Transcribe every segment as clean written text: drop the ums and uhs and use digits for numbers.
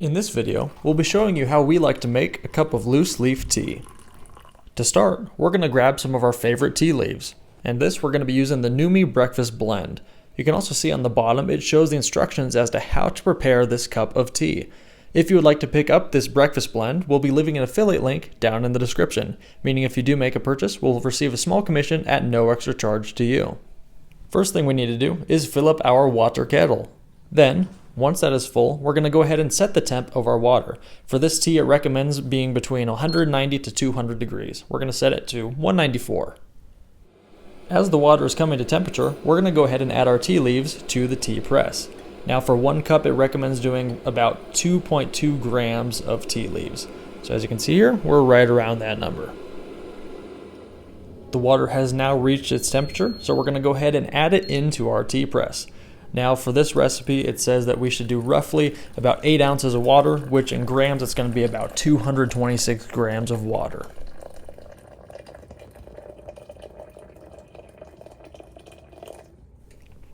In this video, we'll be showing you how we like to make a cup of loose leaf tea. To start, we're going to grab some of our favorite tea leaves, and this we're going to be using the Numi Breakfast Blend. You can also see on the bottom it shows the instructions as to how to prepare this cup of tea. If you would like to pick up this breakfast blend, we'll be leaving an affiliate link down in the description, meaning if you do make a purchase, we'll receive a small commission at no extra charge to you. First thing we need to do is fill up our water kettle. Then, once that is full, we're going to go ahead and set the temp of our water. For this tea, it recommends being between 190 to 200 degrees. We're going to set it to 194. As the water is coming to temperature, we're going to go ahead and add our tea leaves to the tea press. Now for 1 cup, it recommends doing about 2.2 grams of tea leaves. So as you can see here, we're right around that number. The water has now reached its temperature, so we're going to go ahead and add it into our tea press. Now for this recipe, it says that we should do roughly about 8 ounces of water, which in grams, it's going to be about 226 grams of water.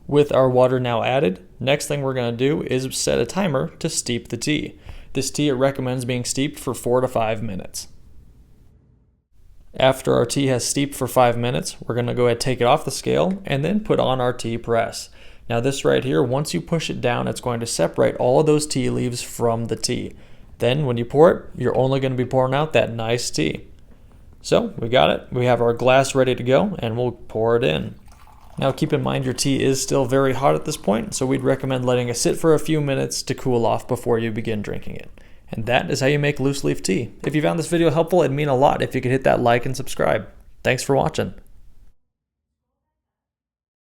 With our water now added, next thing we're going to do is set a timer to steep the tea. This tea, it recommends being steeped for 4 to 5 minutes. After our tea has steeped for 5 minutes, we're going to go ahead and take it off the scale and then put on our tea press. Now this right here, once you push it down, it's going to separate all of those tea leaves from the tea. Then when you pour it, you're only going to be pouring out that nice tea. So we got it. We have our glass ready to go and we'll pour it in. Now keep in mind your tea is still very hot at this point, so we'd recommend letting it sit for a few minutes to cool off before you begin drinking it. And that is how you make loose leaf tea. If you found this video helpful, it'd mean a lot if you could hit that like and subscribe. Thanks for watching.